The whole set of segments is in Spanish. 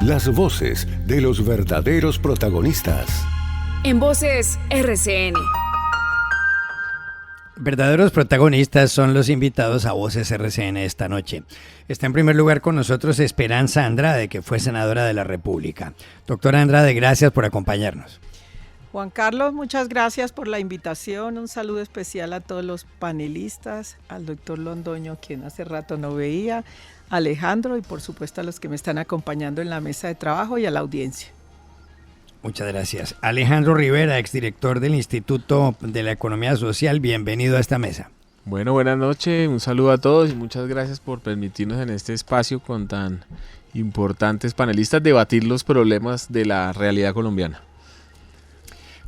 Las voces de los verdaderos protagonistas. En Voces RCN. Verdaderos protagonistas son los invitados a Voces RCN esta noche. Está en primer lugar con nosotros Esperanza Andrade, que fue senadora de la República. Doctora Andrade, gracias por acompañarnos. Juan Carlos, muchas gracias por la invitación. Un saludo especial a todos los panelistas, al doctor Londoño, quien hace rato no veía, a Alejandro y por supuesto a los que me están acompañando en la mesa de trabajo y a la audiencia. Muchas gracias. Alejandro Rivera, exdirector del Instituto de la Economía Social, bienvenido a esta mesa. Bueno, buenas noches, un saludo a todos y muchas gracias por permitirnos en este espacio con tan importantes panelistas debatir los problemas de la realidad colombiana.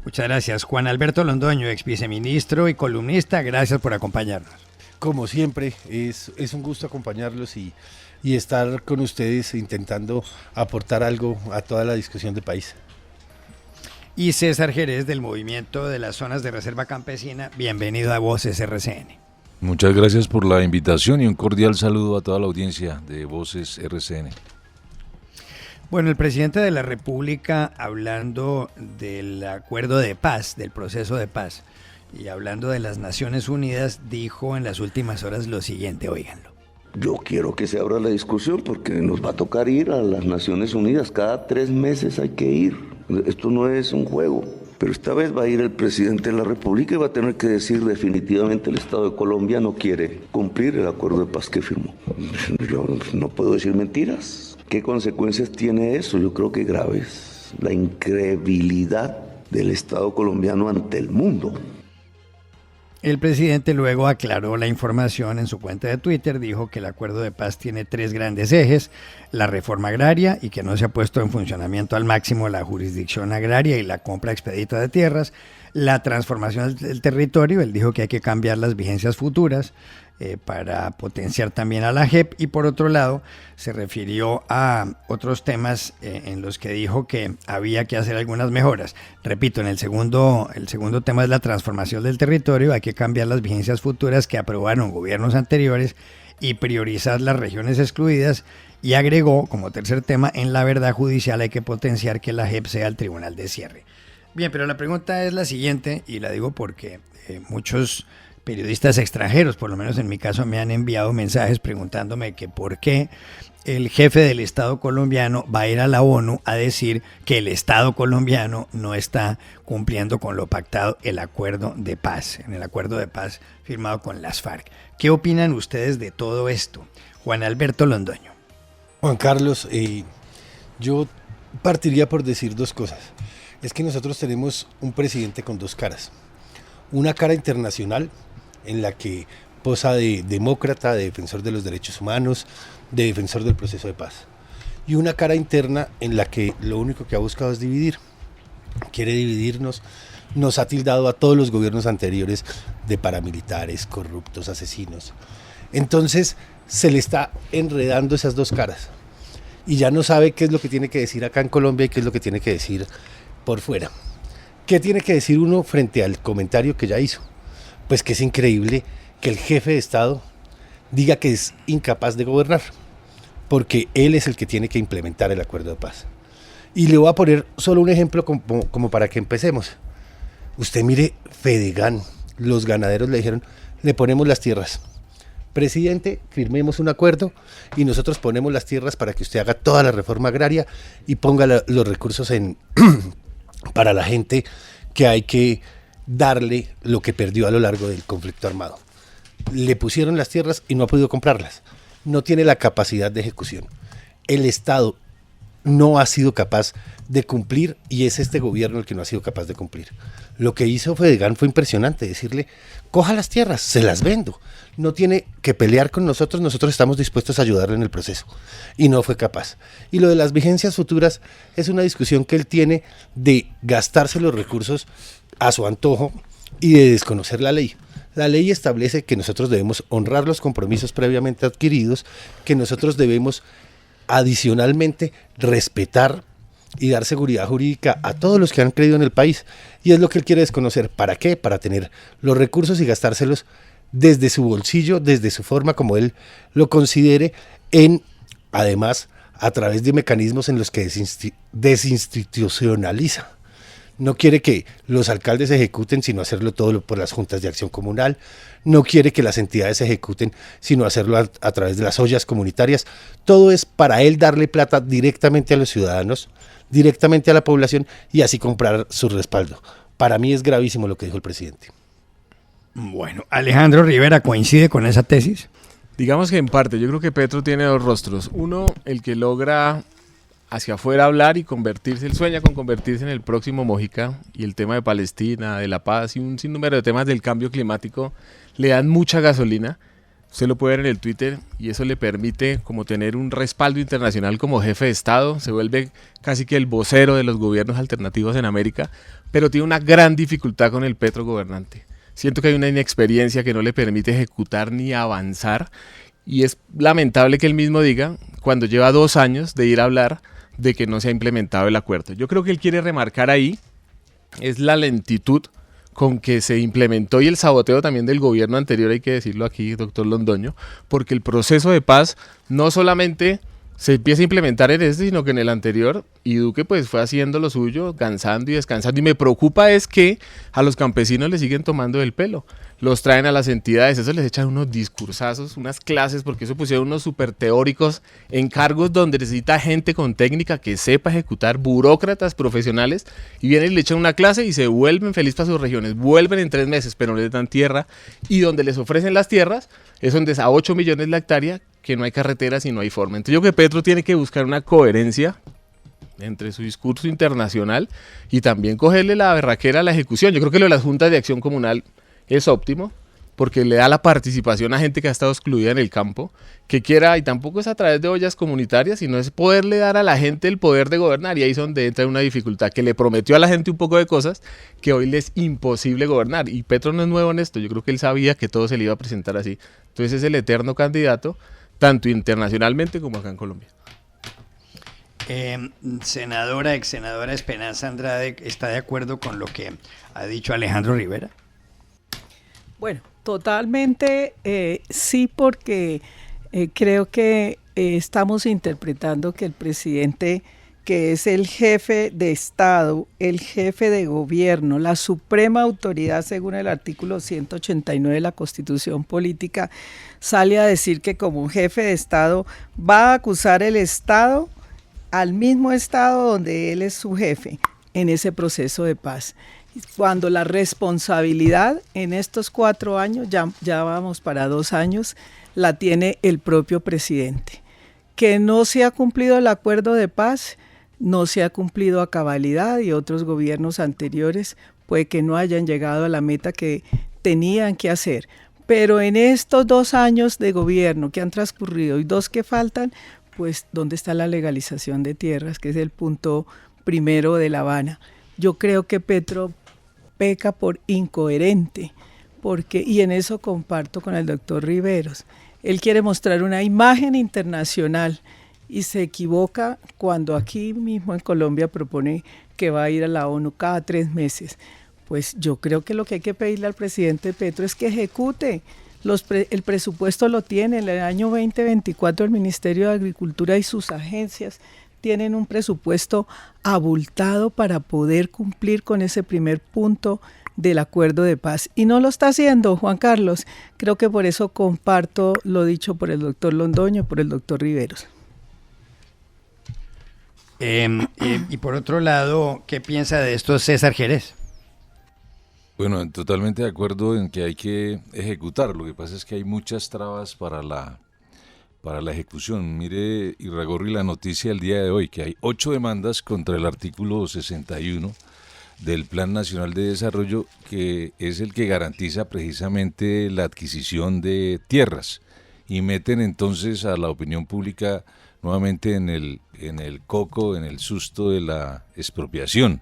Muchas gracias. Juan Alberto Londoño, ex viceministro y columnista, gracias por acompañarnos. Como siempre, es un gusto acompañarlos y estar con ustedes intentando aportar algo a toda la discusión del país. Y César Jerez, del Movimiento de las Zonas de Reserva Campesina, bienvenido a Voces RCN. Muchas gracias por la invitación y un cordial saludo a toda la audiencia de Voces RCN. Bueno, el presidente de la República, hablando del acuerdo de paz, del proceso de paz, y hablando de las Naciones Unidas, dijo en las últimas horas lo siguiente, óiganlo. Yo quiero que se abra la discusión porque nos va a tocar ir a las Naciones Unidas, cada 3 meses hay que ir. Esto no es un juego, pero esta vez va a ir el presidente de la República y va a tener que decir definitivamente el Estado de Colombia no quiere cumplir el acuerdo de paz que firmó. Yo no puedo decir mentiras. ¿Qué consecuencias tiene eso? Yo creo que graves. La incredibilidad del Estado colombiano ante el mundo. El presidente luego aclaró la información en su cuenta de Twitter, dijo que el acuerdo de paz tiene 3 grandes ejes, la reforma agraria y que no se ha puesto en funcionamiento al máximo la jurisdicción agraria y la compra expedita de tierras, la transformación del territorio, él dijo que hay que cambiar las vigencias futuras para potenciar también a la JEP y por otro lado se refirió a otros temas en los que dijo que había que hacer algunas mejoras. Repito, el segundo tema es la transformación del territorio, hay que cambiar las vigencias futuras que aprobaron gobiernos anteriores y priorizar las regiones excluidas y agregó como tercer tema, en la verdad judicial hay que potenciar que la JEP sea el tribunal de cierre. Bien, pero la pregunta es la siguiente y la digo porque muchos periodistas extranjeros, por lo menos en mi caso, me han enviado mensajes preguntándome que por qué el jefe del Estado colombiano va a ir a la ONU a decir que el Estado colombiano no está cumpliendo con lo pactado en el acuerdo de paz firmado con las FARC. ¿Qué opinan ustedes de todo esto? Juan Alberto Londoño. Juan Carlos, yo partiría por decir 2 cosas. Es que nosotros tenemos un presidente con 2 caras. Una cara internacional, en la que posa de demócrata, de defensor de los derechos humanos, de defensor del proceso de paz. Y una cara interna en la que lo único que ha buscado es dividir. Quiere dividirnos, nos ha tildado a todos los gobiernos anteriores de paramilitares, corruptos, asesinos. Entonces se le está enredando esas 2 caras. Y ya no sabe qué es lo que tiene que decir acá en Colombia y qué es lo que tiene que decir por fuera. ¿Qué tiene que decir uno frente al comentario que ya hizo? Pues que es increíble que el jefe de Estado diga que es incapaz de gobernar, porque él es el que tiene que implementar el acuerdo de paz. Y le voy a poner solo un ejemplo como para que empecemos. Usted mire, Fedegan, los ganaderos le dijeron, le ponemos las tierras. Presidente, firmemos un acuerdo y nosotros ponemos las tierras para que usted haga toda la reforma agraria y ponga los recursos para la gente que hay que darle lo que perdió a lo largo del conflicto armado. Le pusieron las tierras y no ha podido comprarlas. No tiene la capacidad de ejecución. El Estado no ha sido capaz de cumplir y es este gobierno el que no ha sido capaz de cumplir. Lo que hizo Fedegan fue impresionante, decirle, coja las tierras, se las vendo. No tiene que pelear con nosotros estamos dispuestos a ayudarle en el proceso. Y no fue capaz. Y lo de las vigencias futuras es una discusión que él tiene de gastarse los recursos a su antojo y de desconocer la ley. La ley establece que nosotros debemos honrar los compromisos previamente adquiridos, que nosotros debemos adicionalmente respetar y dar seguridad jurídica a todos los que han creído en el país. Y es lo que él quiere desconocer. ¿Para qué? Para tener los recursos y gastárselos desde su bolsillo, desde su forma como él lo considere, en además a través de mecanismos en los que desinstitucionaliza. No quiere que los alcaldes ejecuten, sino hacerlo todo por las juntas de acción comunal. No quiere que las entidades ejecuten, sino hacerlo a través de las ollas comunitarias. Todo es para él darle plata directamente a los ciudadanos, directamente a la población y así comprar su respaldo. Para mí es gravísimo lo que dijo el presidente. Bueno, Alejandro Rivera, ¿coincide con esa tesis? Digamos que en parte, yo creo que Petro tiene dos rostros. Uno, el que logra hacia afuera hablar y convertirse, él sueña con convertirse en el próximo Mojica, y el tema de Palestina, de la paz y un sinnúmero de temas del cambio climático le dan mucha gasolina. Usted lo puede ver en el Twitter y eso le permite como tener un respaldo internacional como jefe de Estado, se vuelve casi que el vocero de los gobiernos alternativos en América, pero tiene una gran dificultad con el Petro gobernante. Siento que hay una inexperiencia que no le permite ejecutar ni avanzar, y es lamentable que él mismo diga, cuando lleva 2 años de ir a hablar, de que no se ha implementado el acuerdo. Yo creo que él quiere remarcar ahí es la lentitud con que se implementó y el saboteo también del gobierno anterior, hay que decirlo aquí, doctor Londoño, porque el proceso de paz no solamente se empieza a implementar en este, sino que en el anterior, y Duque pues fue haciendo lo suyo, cansando y descansando, y me preocupa es que a los campesinos les siguen tomando el pelo, los traen a las entidades, eso les echan unos discursazos, unas clases, porque eso pusieron unos súper teóricos en cargos donde necesita gente con técnica que sepa ejecutar, burócratas profesionales, y vienen y le echan una clase y se vuelven felices para sus regiones, vuelven en 3 meses, pero no les dan tierra, y donde les ofrecen las tierras, es donde es a 8 millones la hectárea, que no hay carreteras y no hay forma. Entonces yo creo que Petro tiene que buscar una coherencia entre su discurso internacional y también cogerle la berraquera a la ejecución. Yo creo que lo de las juntas de acción comunal es óptimo, porque le da la participación a gente que ha estado excluida en el campo, que quiera, y tampoco es a través de ollas comunitarias, sino es poderle dar a la gente el poder de gobernar, y ahí es donde entra una dificultad, que le prometió a la gente un poco de cosas que hoy le es imposible gobernar, y Petro no es nuevo en esto, yo creo que él sabía que todo se le iba a presentar así, entonces es el eterno candidato, tanto internacionalmente como acá en Colombia. Senadora, ex senadora Esperanza Andrade, ¿está de acuerdo con lo que ha dicho Alejandro Rivera? Bueno, totalmente sí, porque creo que estamos interpretando que el presidente, que es el jefe de Estado, el jefe de gobierno, la suprema autoridad según el artículo 189 de la Constitución Política, sale a decir que como jefe de Estado va a acusar el Estado al mismo Estado donde él es su jefe en ese proceso de paz. Cuando la responsabilidad en estos 4 años, ya vamos para 2 años, la tiene el propio presidente. Que no se ha cumplido el acuerdo de paz, no se ha cumplido a cabalidad, y otros gobiernos anteriores puede que no hayan llegado a la meta que tenían que hacer. Pero en estos 2 años de gobierno que han transcurrido y 2 que faltan, pues ¿dónde está la legalización de tierras? Que es el punto primero de La Habana. Yo creo que Petro peca por incoherente, y en eso comparto con el doctor Riveros. Él quiere mostrar una imagen internacional y se equivoca cuando aquí mismo en Colombia propone que va a ir a la ONU cada 3 meses. Pues yo creo que lo que hay que pedirle al presidente Petro es que ejecute. El presupuesto lo tiene. En el año 2024 el Ministerio de Agricultura y sus agencias tienen un presupuesto abultado para poder cumplir con ese primer punto del acuerdo de paz. Y no lo está haciendo, Juan Carlos. Creo que por eso comparto lo dicho por el doctor Londoño, por el doctor Riveros. Y por otro lado, ¿qué piensa de esto César Jerez? Bueno, totalmente de acuerdo en que hay que ejecutar. Lo que pasa es que hay muchas trabas para la ejecución. Mire, Irragorri, la noticia del día de hoy, que hay 8 demandas contra el artículo 61 del Plan Nacional de Desarrollo, que es el que garantiza precisamente la adquisición de tierras, y meten entonces a la opinión pública nuevamente en el coco, en el susto de la expropiación.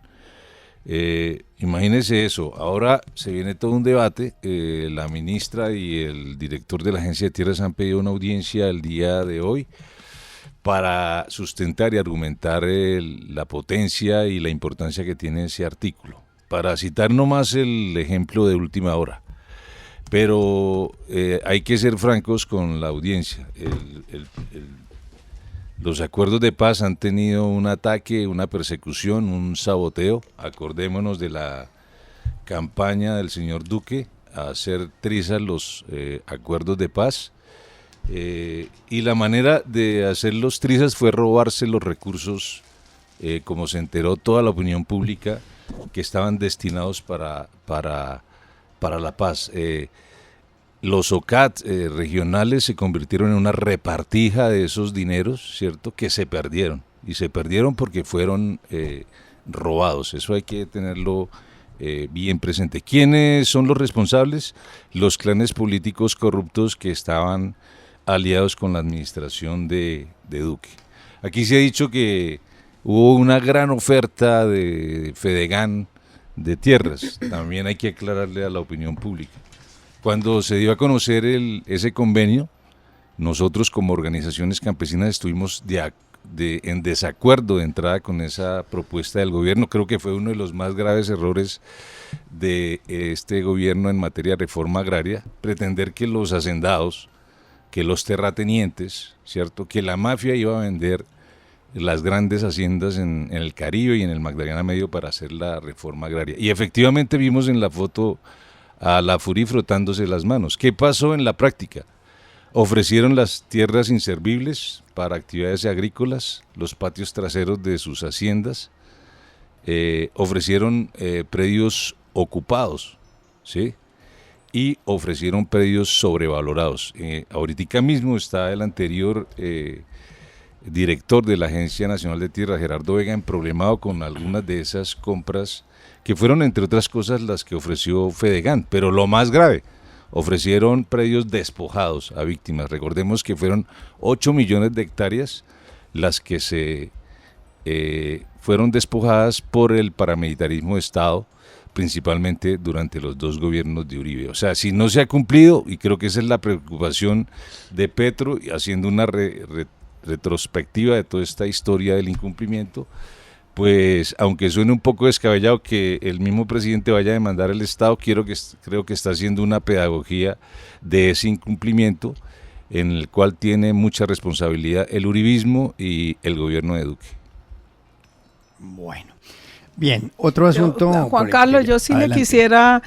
Imagínese eso. Ahora se viene todo un debate. La ministra y el director de la Agencia de Tierras han pedido una audiencia el día de hoy para sustentar y argumentar la potencia y la importancia que tiene ese artículo. Para citar nomás el ejemplo de última hora. Pero hay que ser francos con la audiencia. Los acuerdos de paz han tenido un ataque, una persecución, un saboteo. Acordémonos de la campaña del señor Duque a hacer trizas los acuerdos de paz. Y la manera de hacer los trizas fue robarse los recursos, como se enteró toda la opinión pública, que estaban destinados para la paz. Los OCAT regionales se convirtieron en una repartija de esos dineros, ¿cierto?, que se perdieron. Y se perdieron porque fueron robados. Eso hay que tenerlo bien presente. ¿Quiénes son los responsables? Los clanes políticos corruptos que estaban aliados con la administración de Duque. Aquí se ha dicho que hubo una gran oferta de Fedegan de tierras. También hay que aclararle a la opinión pública. Cuando se dio a conocer ese convenio, nosotros como organizaciones campesinas estuvimos en desacuerdo de entrada con esa propuesta del gobierno. Creo que fue uno de los más graves errores de este gobierno en materia de reforma agraria, pretender que los hacendados, que los terratenientes, ¿cierto?, que la mafia iba a vender las grandes haciendas en el Caribe y en el Magdalena Medio para hacer la reforma agraria. Y efectivamente vimos en la foto a la FURI frotándose las manos. ¿Qué pasó en la práctica? Ofrecieron las tierras inservibles para actividades agrícolas, los patios traseros de sus haciendas, ofrecieron predios ocupados, ¿sí?, y ofrecieron predios sobrevalorados. Ahorita mismo está el anterior director de la Agencia Nacional de Tierra, Gerardo Vega, emproblemado con algunas de esas compras que fueron, entre otras cosas, las que ofreció Fedegan. Pero lo más grave, ofrecieron predios despojados a víctimas. Recordemos que fueron 8 millones de hectáreas las que se fueron despojadas por el paramilitarismo de Estado, principalmente durante los 2 gobiernos de Uribe. O sea, si no se ha cumplido, y creo que esa es la preocupación de Petro, haciendo una retrospectiva de toda esta historia del incumplimiento, pues aunque suene un poco descabellado que el mismo presidente vaya a demandar al Estado, creo que está haciendo una pedagogía de ese incumplimiento, en el cual tiene mucha responsabilidad el uribismo y el gobierno de Duque. Bueno, bien, otro asunto. Juan Carlos, yo sí adelante. le quisiera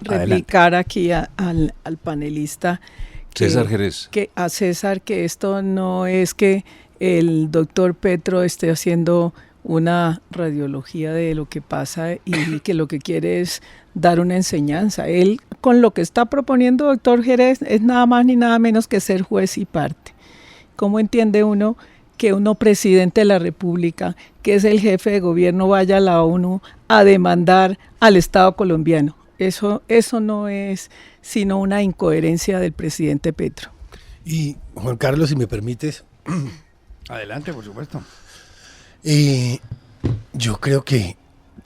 replicar aquí al panelista César Jerez. A César, que esto no es que el doctor Petro esté haciendo una radiología de lo que pasa y que lo que quiere es dar una enseñanza. Él, con lo que está proponiendo doctor Jerez, es nada más ni nada menos que ser juez y parte. ¿Cómo entiende uno que uno presidente de la República, que es el jefe de gobierno, vaya a la ONU a demandar al Estado colombiano? Eso no es sino una incoherencia del presidente Petro. Y Juan Carlos, si me permites. Adelante, por supuesto. Yo creo que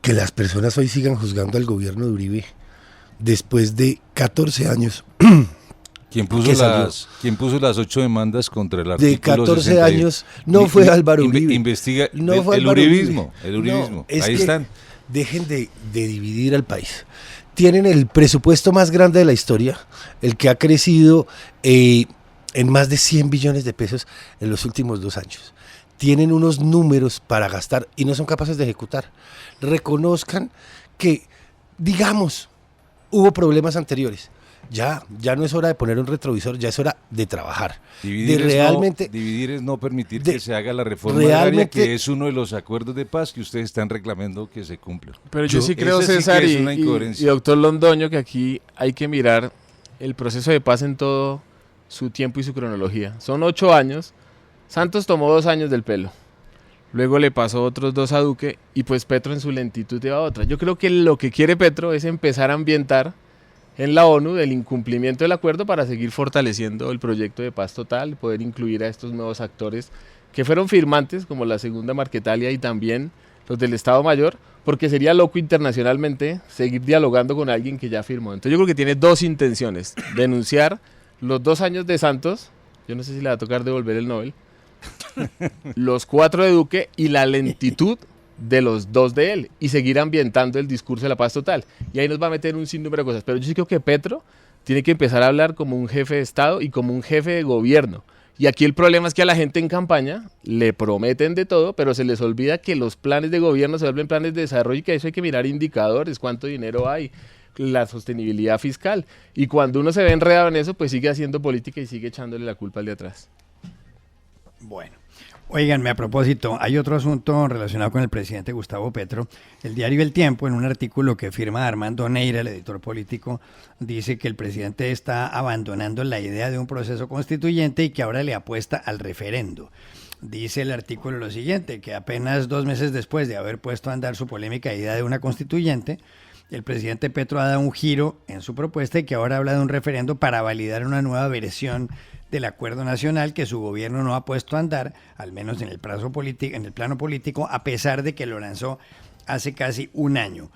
las personas hoy sigan juzgando al gobierno de Uribe después de 14 años. ¿Quién puso las 8 demandas contra el artículo de 14 60? años no fue Álvaro Uribe. Investiga no fue el Álvaro uribismo. Uribe. El uribismo. No, Ahí están. Dejen de dividir al país. Tienen el presupuesto más grande de la historia, el que ha crecido en más de 100 billones de pesos en los últimos 2 años. Tienen unos números para gastar y no son capaces de ejecutar. Reconozcan que, digamos, hubo problemas anteriores. Ya no es hora de poner un retrovisor, ya es hora de trabajar. Dividir es no permitir que se haga la reforma agraria, que es uno de los acuerdos de paz que ustedes están reclamando que se cumpla. Pero yo sí creo, César, sí y doctor Londoño, que aquí hay que mirar el proceso de paz en todo su tiempo y su cronología. Son 8 años. Santos tomó 2 años del pelo. Luego le pasó otros 2 a Duque y pues Petro en su lentitud lleva otra. Yo creo que lo que quiere Petro es empezar a ambientar en la ONU del incumplimiento del acuerdo para seguir fortaleciendo el proyecto de paz total, poder incluir a estos nuevos actores que fueron firmantes, como la Segunda Marquetalia y también los del Estado Mayor, porque sería loco internacionalmente seguir dialogando con alguien que ya firmó. Entonces yo creo que tiene 2 intenciones: denunciar los 2 años de Santos, yo no sé si le va a tocar devolver el Nobel, los 4 de Duque y la lentitud de los 2 de él, y seguir ambientando el discurso de la paz total. Y ahí nos va a meter un sinnúmero de cosas. Pero yo sí creo que Petro tiene que empezar a hablar como un jefe de Estado y como un jefe de gobierno. Y aquí el problema es que a la gente en campaña le prometen de todo, pero se les olvida que los planes de gobierno se vuelven planes de desarrollo y que eso hay que mirar indicadores, cuánto dinero hay, la sostenibilidad fiscal. Y cuando uno se ve enredado en eso, pues sigue haciendo política y sigue echándole la culpa al de atrás. Bueno. Óiganme, a propósito, hay otro asunto relacionado con el presidente Gustavo Petro. El diario El Tiempo, en un artículo que firma Armando Neira, el editor político, dice que el presidente está abandonando la idea de un proceso constituyente y que ahora le apuesta al referendo. Dice el artículo lo siguiente, que apenas 2 meses después de haber puesto a andar su polémica idea de una constituyente, el presidente Petro ha dado un giro en su propuesta y que ahora habla de un referendo para validar una nueva versión del acuerdo nacional que su gobierno no ha puesto a andar, al menos en el plano político, a pesar de que lo lanzó hace casi un año.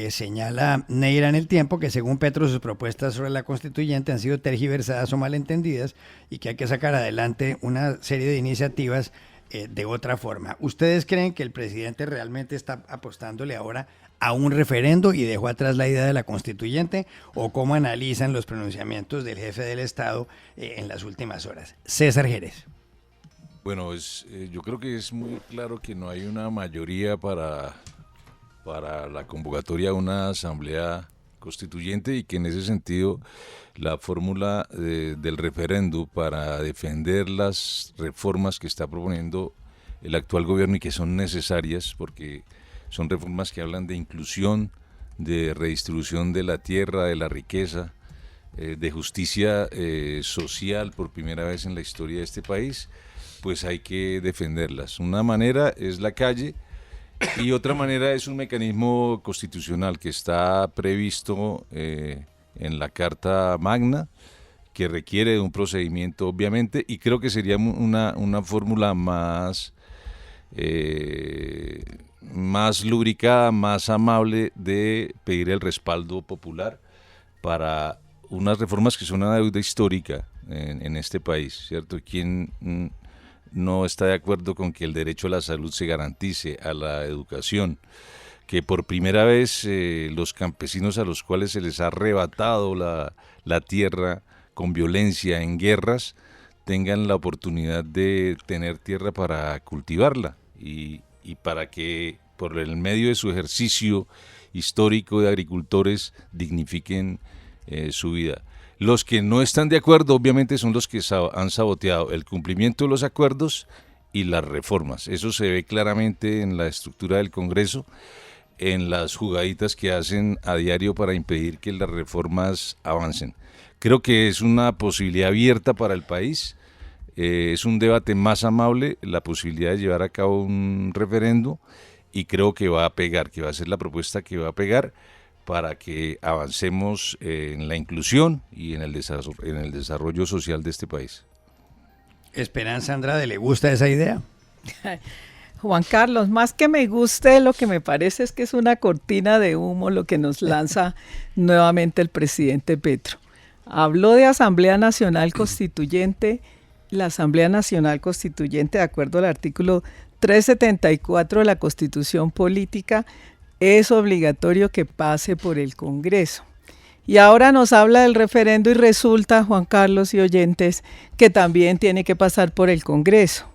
Señala Neira en El Tiempo que según Petro sus propuestas sobre la constituyente han sido tergiversadas o malentendidas y que hay que sacar adelante una serie de iniciativas de otra forma. ¿Ustedes creen que el presidente realmente está apostándole ahora a un referendo y dejó atrás la idea de la constituyente? ¿O cómo analizan los pronunciamientos del jefe del Estado en las últimas horas? César Jerez. Bueno, yo creo que es muy claro que no hay una mayoría para la convocatoria a una asamblea constituyente y que en ese sentido la fórmula del referendo para defender las reformas que está proponiendo el actual gobierno y que son necesarias porque son reformas que hablan de inclusión, de redistribución de la tierra, de la riqueza, de justicia social por primera vez en la historia de este país, pues hay que defenderlas. Una manera es la calle y otra manera es un mecanismo constitucional que está previsto en la Carta Magna, que requiere de un procedimiento obviamente y creo que sería una fórmula más lubricada, más amable de pedir el respaldo popular para unas reformas que son una deuda histórica en este país, ¿cierto? ¿Quién no está de acuerdo con que el derecho a la salud se garantice, a la educación? Que por primera vez los campesinos a los cuales se les ha arrebatado la tierra con violencia en guerras tengan la oportunidad de tener tierra para cultivarla y para que por el medio de su ejercicio histórico de agricultores dignifiquen su vida. Los que no están de acuerdo obviamente son los que han saboteado el cumplimiento de los acuerdos y las reformas. Eso se ve claramente en la estructura del Congreso, en las jugaditas que hacen a diario para impedir que las reformas avancen. Creo que es una posibilidad abierta para el país. Es un debate más amable, la posibilidad de llevar a cabo un referendo y creo que va a pegar, que va a ser la propuesta que va a pegar para que avancemos en la inclusión y en el desarrollo social de este país. Esperanza Andrade, ¿le gusta esa idea? Juan Carlos, más que me guste, lo que me parece es que es una cortina de humo lo que nos lanza nuevamente el presidente Petro. Habló de Asamblea Nacional Constituyente. La Asamblea Nacional Constituyente, de acuerdo al artículo 374 de la Constitución Política, es obligatorio que pase por el Congreso. Y ahora nos habla del referendo y resulta, Juan Carlos y oyentes, que también tiene que pasar por el Congreso.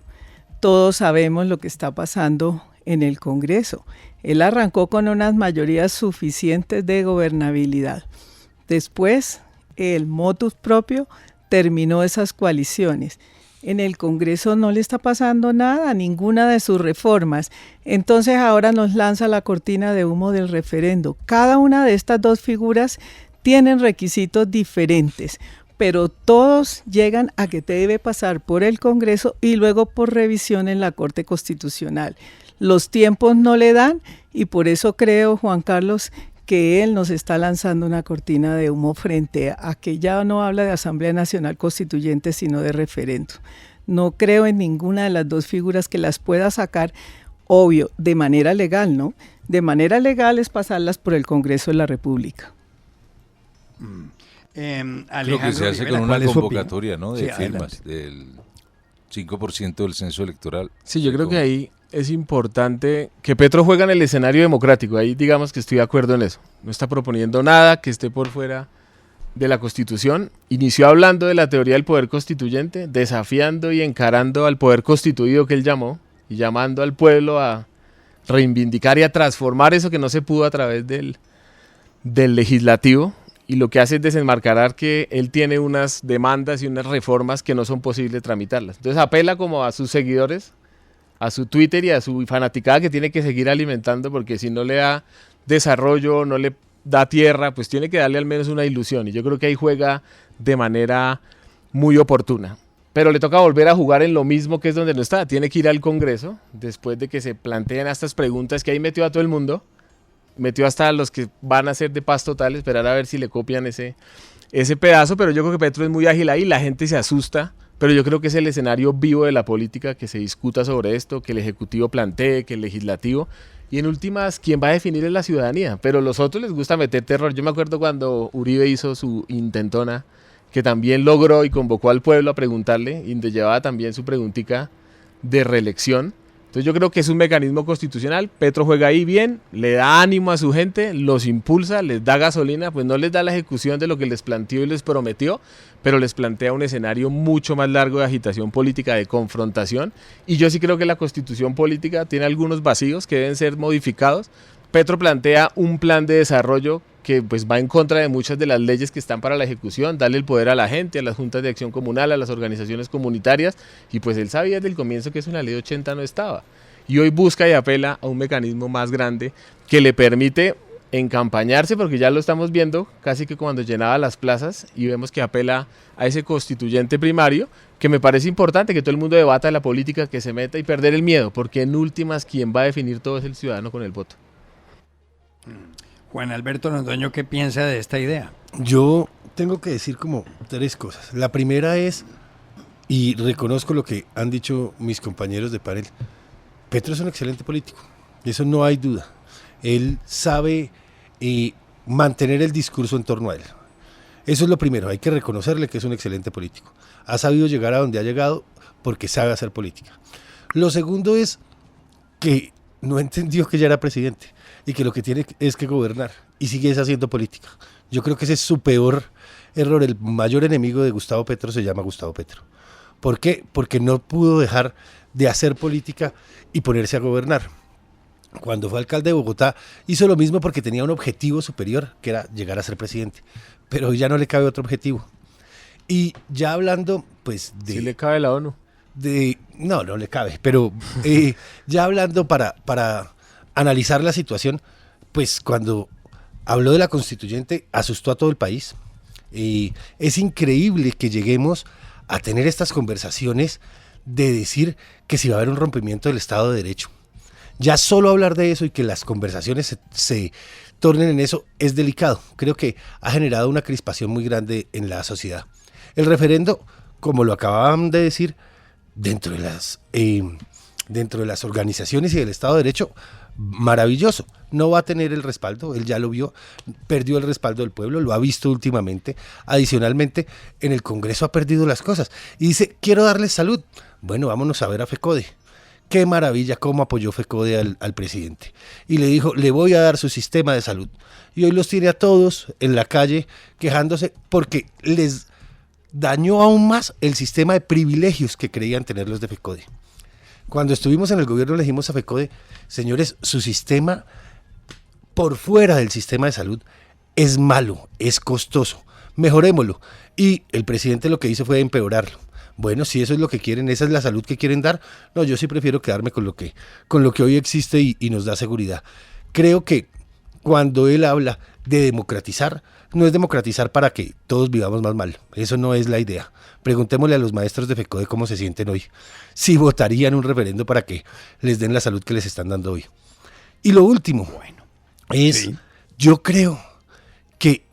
Todos sabemos lo que está pasando en el Congreso. Él arrancó con unas mayorías suficientes de gobernabilidad. Después, el motus propio terminó esas coaliciones. En el Congreso no le está pasando nada, ninguna de sus reformas. Entonces ahora nos lanza la cortina de humo del referendo. Cada una de estas dos figuras tienen requisitos diferentes, pero todos llegan a que debe pasar por el Congreso y luego por revisión en la Corte Constitucional. Los tiempos no le dan y por eso creo, Juan Carlos, que él nos está lanzando una cortina de humo frente a que ya no habla de Asamblea Nacional Constituyente, sino de referendo. No creo en ninguna de las dos figuras que las pueda sacar, obvio, de manera legal, ¿no? De manera legal es pasarlas por el Congreso de la República. Creo que se hace con una convocatoria, ¿no? De firmas, del 5% del censo electoral. Sí, yo creo que ahí es importante que Petro juega en el escenario democrático. Ahí digamos que estoy de acuerdo en eso. No está proponiendo nada que esté por fuera de la Constitución, inició hablando de la teoría del poder constituyente, desafiando y encarando al poder constituido que él llamó, y llamando al pueblo a reivindicar y a transformar eso que no se pudo a través del legislativo, y lo que hace es desenmascarar que él tiene unas demandas y unas reformas que no son posibles tramitarlas. Entonces apela como a sus seguidores, a su Twitter y a su fanaticada que tiene que seguir alimentando, porque si no le da desarrollo, no le da tierra, pues tiene que darle al menos una ilusión, y yo creo que ahí juega de manera muy oportuna. Pero le toca volver a jugar en lo mismo que es donde no está, tiene que ir al Congreso, después de que se planteen estas preguntas que ahí metió a todo el mundo, metió hasta a los que van a ser de paz total, esperar a ver si le copian ese pedazo, pero yo creo que Petro es muy ágil ahí, la gente se asusta, pero yo creo que es el escenario vivo de la política, que se discuta sobre esto, que el Ejecutivo plantee, que el Legislativo, y en últimas, quien va a definir es la ciudadanía, pero a los otros les gusta meter terror. Yo me acuerdo cuando Uribe hizo su intentona, que también logró y convocó al pueblo a preguntarle, y donde llevaba también su preguntica de reelección. Entonces yo creo que es un mecanismo constitucional, Petro juega ahí bien, le da ánimo a su gente, los impulsa, les da gasolina, pues no les da la ejecución de lo que les planteó y les prometió, pero les plantea un escenario mucho más largo de agitación política, de confrontación, y yo sí creo que la constitución política tiene algunos vacíos que deben ser modificados. Petro plantea un plan de desarrollo que pues va en contra de muchas de las leyes que están para la ejecución, darle el poder a la gente, a las juntas de acción comunal, a las organizaciones comunitarias, y pues él sabía desde el comienzo que eso en la ley 80 no estaba, y hoy busca y apela a un mecanismo más grande que le permite encampañarse, porque ya lo estamos viendo casi que cuando llenaba las plazas, y vemos que apela a ese constituyente primario, que me parece importante que todo el mundo debata la política, que se meta y perder el miedo, porque en últimas quien va a definir todo es el ciudadano con el voto. Juan Alberto Londoño, ¿qué piensa de esta idea? Yo tengo que decir como tres cosas. La primera es, y reconozco lo que han dicho mis compañeros de panel, Petro es un excelente político, eso no hay duda. Él sabe mantener el discurso en torno a él. Eso es lo primero, hay que reconocerle que es un excelente político. Ha sabido llegar a donde ha llegado porque sabe hacer política. Lo segundo es que no entendió que ya era presidente y que lo que tiene es que gobernar, y sigue haciendo política. Yo creo que ese es su peor error. El mayor enemigo de Gustavo Petro se llama Gustavo Petro. ¿Por qué? Porque no pudo dejar de hacer política y ponerse a gobernar. Cuando fue alcalde de Bogotá hizo lo mismo porque tenía un objetivo superior, que era llegar a ser presidente, pero hoy ya no le cabe otro objetivo. Y ya hablando pues de... ¿Sí le cabe la ONU? No le cabe, pero ya hablando para analizar la situación, pues cuando habló de la constituyente asustó a todo el país. Es increíble que lleguemos a tener estas conversaciones de decir que si va a haber un rompimiento del Estado de Derecho. Ya solo hablar de eso y que las conversaciones se tornen en eso es delicado. Creo que ha generado una crispación muy grande en la sociedad. El referendo, como lo acababan de decir, dentro de las organizaciones y del Estado de Derecho, maravilloso. No va a tener el respaldo, él ya lo vio, perdió el respaldo del pueblo, lo ha visto últimamente. Adicionalmente, en el Congreso ha perdido las cosas y dice, quiero darles salud. Bueno, vámonos a ver a FECODE. Qué maravilla cómo apoyó FECODE al presidente. Y le dijo, le voy a dar su sistema de salud. Y hoy los tiene a todos en la calle quejándose porque les dañó aún más el sistema de privilegios que creían tener los de FECODE. Cuando estuvimos en el gobierno le dijimos a FECODE, señores, su sistema por fuera del sistema de salud es malo, es costoso, mejorémoslo. Y el presidente lo que hizo fue empeorarlo. Bueno, si eso es lo que quieren, esa es la salud que quieren dar, no, yo sí prefiero quedarme con lo que hoy existe y nos da seguridad. Creo que cuando él habla de democratizar, no es democratizar para que todos vivamos más mal, eso no es la idea. Preguntémosle a los maestros de FECODE cómo se sienten hoy, si votarían un referendo para que les den la salud que les están dando hoy. Y lo último, yo creo que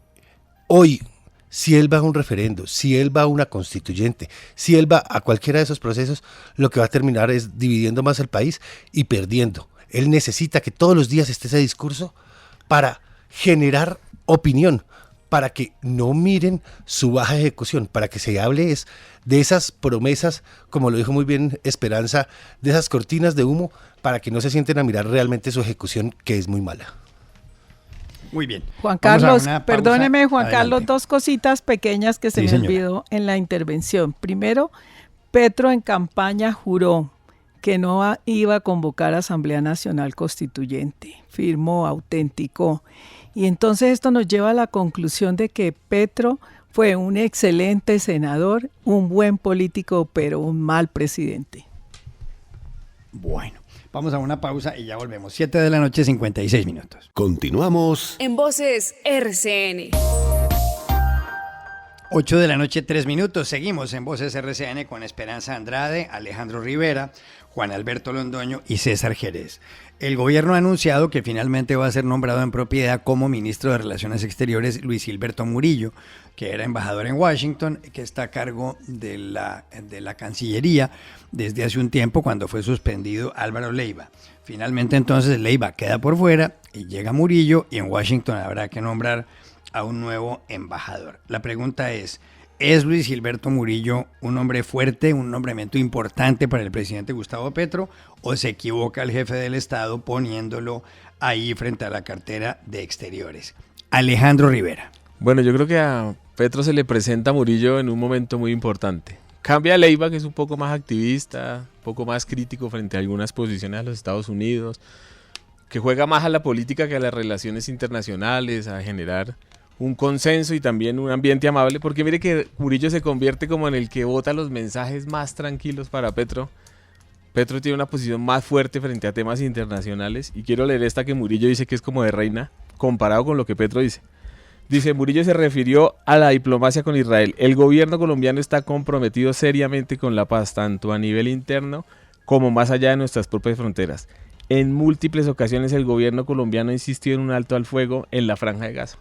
hoy, si él va a un referendo, si él va a una constituyente, si él va a cualquiera de esos procesos, lo que va a terminar es dividiendo más el país y perdiendo. Él necesita que todos los días esté ese discurso para generar opinión, para que no miren su baja ejecución, para que se hable de esas promesas, como lo dijo muy bien Esperanza, de esas cortinas de humo, para que no se sienten a mirar realmente su ejecución, que es muy mala. Muy bien. Juan Vamos a Carlos, una pausa. perdóneme, Juan Adelante. Carlos, dos cositas pequeñas que se Sí, me señora. olvidó en la intervención. Primero, Petro en campaña juró que no iba a convocar Asamblea Nacional Constituyente. Firmó, autenticó. Y entonces esto nos lleva a la conclusión de que Petro fue un excelente senador, un buen político, pero un mal presidente. Bueno, vamos a una pausa y ya volvemos. 7 de la noche, 56 minutos. Continuamos. En Voces RCN. 8 de la noche, 3 minutos. Seguimos en Voces RCN con Esperanza Andrade, Alejandro Rivera, Juan Alberto Londoño y César Jerez. El gobierno ha anunciado que finalmente va a ser nombrado en propiedad como ministro de Relaciones Exteriores Luis Gilberto Murillo, que era embajador en Washington, que está a cargo de la Cancillería desde hace un tiempo cuando fue suspendido Álvaro Leiva. Finalmente entonces Leiva queda por fuera y llega Murillo y en Washington habrá que nombrar a un nuevo embajador. La pregunta ¿es Luis Gilberto Murillo un hombre fuerte, un nombramiento importante para el presidente Gustavo Petro, o se equivoca el jefe del Estado poniéndolo ahí frente a la cartera de Exteriores? Alejandro Rivera. Bueno, yo creo que a Petro se le presenta a Murillo en un momento muy importante. Cambia a Leiva, que es un poco más activista, un poco más crítico frente a algunas posiciones de los Estados Unidos, que juega más a la política que a las relaciones internacionales, a generar un consenso y también un ambiente amable, porque mire que Murillo se convierte como en el que vota los mensajes más tranquilos para Petro. Petro tiene una posición más fuerte frente a temas internacionales, y quiero leer esta que Murillo dice que es como de reina, comparado con lo que Petro dice. Dice, Murillo se refirió a la diplomacia con Israel. El gobierno colombiano está comprometido seriamente con la paz, tanto a nivel interno como más allá de nuestras propias fronteras. En múltiples ocasiones el gobierno colombiano insistió en un alto al fuego en la Franja de Gaza.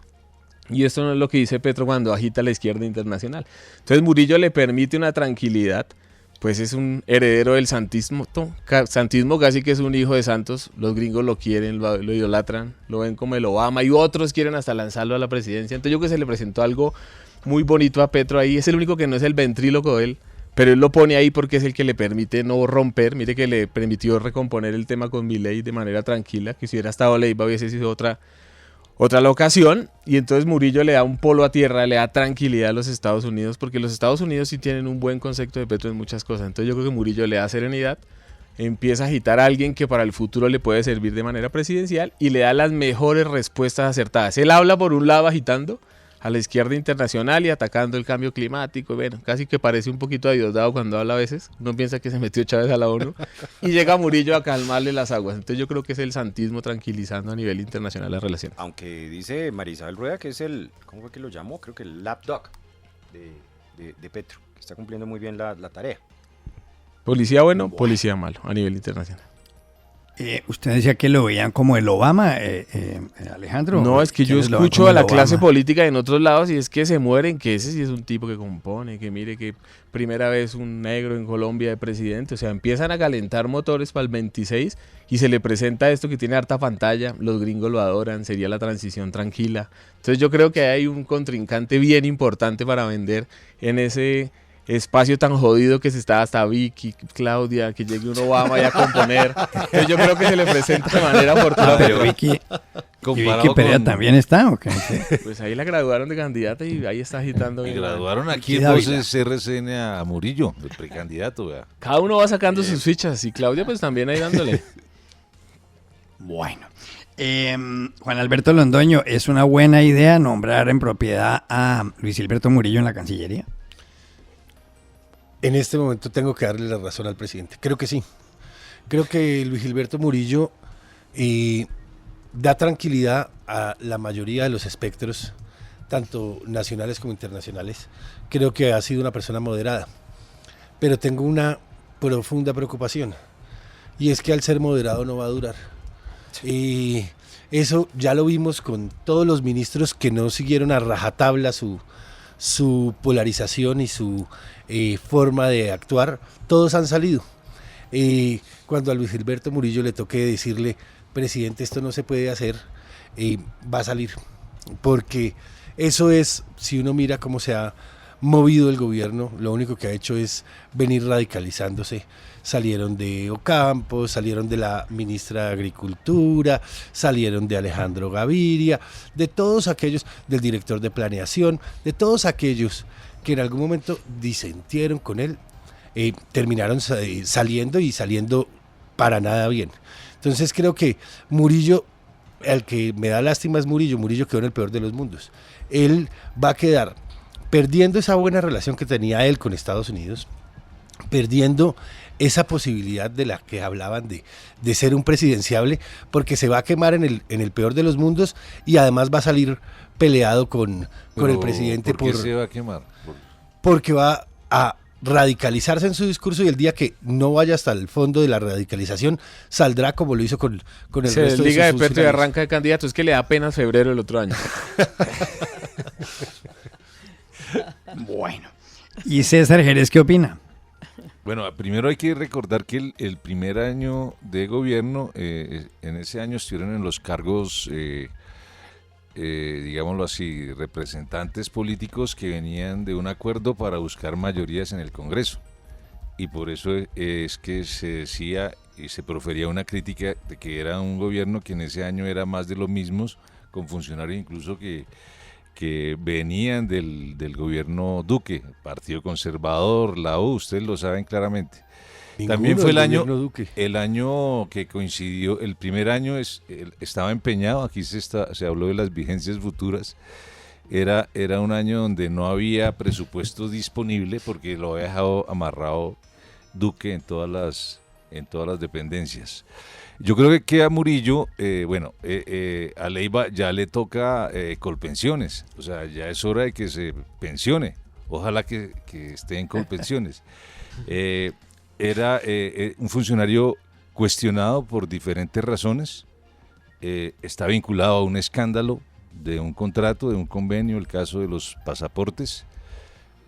Y esto no es lo que dice Petro cuando agita la izquierda internacional. Entonces Murillo le permite una tranquilidad, pues es un heredero del santismo casi que es un hijo de Santos. Los gringos lo quieren, lo idolatran, lo ven como el Obama, y otros quieren hasta lanzarlo a la presidencia. Entonces yo creo que se le presentó algo muy bonito a Petro ahí. Es el único que no es el ventríloco de él, pero él lo pone ahí porque es el que le permite no romper. Mire que le permitió recomponer el tema con Milei de manera tranquila, que si hubiera estado Leiva hubiese sido otra la ocasión, y entonces Murillo le da un polo a tierra, le da tranquilidad a los Estados Unidos, porque los Estados Unidos sí tienen un buen concepto de Petro en muchas cosas. Entonces yo creo que Murillo le da serenidad, empieza a agitar a alguien que para el futuro le puede servir de manera presidencial y le da las mejores respuestas acertadas. Él habla por un lado agitando a la izquierda internacional y atacando el cambio climático, y bueno, casi que parece un poquito a Diosdado cuando habla a veces. Uno piensa que se metió Chávez a la ONU y llega Murillo a calmarle las aguas. Entonces yo creo que es el santismo tranquilizando a nivel internacional las relaciones. Aunque dice María Isabel Rueda que es el, ¿cómo fue que lo llamó? Creo que el lapdog de Petro, que está cumpliendo muy bien la tarea. Policía bueno, policía malo a nivel internacional. Usted decía que lo veían como el Obama, Alejandro. No, es que yo ¿Quiénes lo ven escucho como a la el clase Obama? política en otros lados y es que se mueren, que ese sí es un tipo que compone, que mire que primera vez un negro en Colombia de presidente. O sea, empiezan a calentar motores para el 26 y se le presenta esto que tiene harta pantalla, los gringos lo adoran, sería la transición tranquila. Entonces yo creo que hay un contrincante bien importante para vender en ese espacio tan jodido que se está, hasta Vicky, Claudia, que llegue un Obama y a componer. Entonces yo creo que se le presenta de manera oportuna. Pero Vicky Perea también está, ¿o qué? Pues ahí la graduaron de candidata y ahí está agitando. Me bien. graduaron aquí en Dávila. Voces RCN a Murillo, de precandidato, vea. Cada uno va sacando sus fichas y Claudia pues también ahí dándole. Bueno. Juan Alberto Londoño, ¿es una buena idea nombrar en propiedad a Luis Gilberto Murillo en la Cancillería? En este momento tengo que darle la razón al presidente. Creo que sí. Creo que Luis Gilberto Murillo da tranquilidad a la mayoría de los espectros, tanto nacionales como internacionales. Creo que ha sido una persona moderada. Pero tengo una profunda preocupación. Y es que al ser moderado no va a durar. Y eso ya lo vimos con todos los ministros que no siguieron a rajatabla su polarización y su forma de actuar. Todos han salido. Cuando a Luis Gilberto Murillo le toque decirle, presidente, esto no se puede hacer, va a salir. Porque eso es, si uno mira cómo se ha movido el gobierno, lo único que ha hecho es venir radicalizándose. Salieron de Ocampo, salieron de la ministra de Agricultura, salieron de Alejandro Gaviria, de todos aquellos, del director de planeación, de todos aquellos que en algún momento disentieron con él, terminaron saliendo para nada bien. Entonces creo que Murillo, el que me da lástima es Murillo quedó en el peor de los mundos. Él va a quedar perdiendo esa buena relación que tenía él con Estados Unidos, perdiendo esa posibilidad de la que hablaban de ser un presidenciable, porque se va a quemar en el peor de los mundos y además va a salir peleado con el presidente. ¿Por qué se va a quemar? Porque va a radicalizarse en su discurso y el día que no vaya hasta el fondo de la radicalización saldrá como lo hizo con el resto de sus funcionarios. Se desliga de Petro y arranca de candidato, es que le da apenas febrero del otro año. Bueno, ¿y César Jerez qué opina? Bueno, primero hay que recordar que el primer año de gobierno, en ese año estuvieron en los cargos, digámoslo así, representantes políticos que venían de un acuerdo para buscar mayorías en el Congreso. Y por eso es que se decía y se profería una crítica de que era un gobierno que en ese año era más de lo mismos, con funcionarios incluso que venían del gobierno Duque, Partido Conservador, la U, ustedes lo saben claramente. También fue el año que coincidió, el primer año estaba empeñado, aquí se habló de las vigencias futuras, era un año donde no había presupuesto disponible porque lo había dejado amarrado Duque en todas las dependencias. Yo creo que a Murillo, a Leiva ya le toca colpensiones, o sea, ya es hora de que se pensione, ojalá que esté en colpensiones. Era un funcionario cuestionado por diferentes razones, está vinculado a un escándalo de un contrato, de un convenio, el caso de los pasaportes.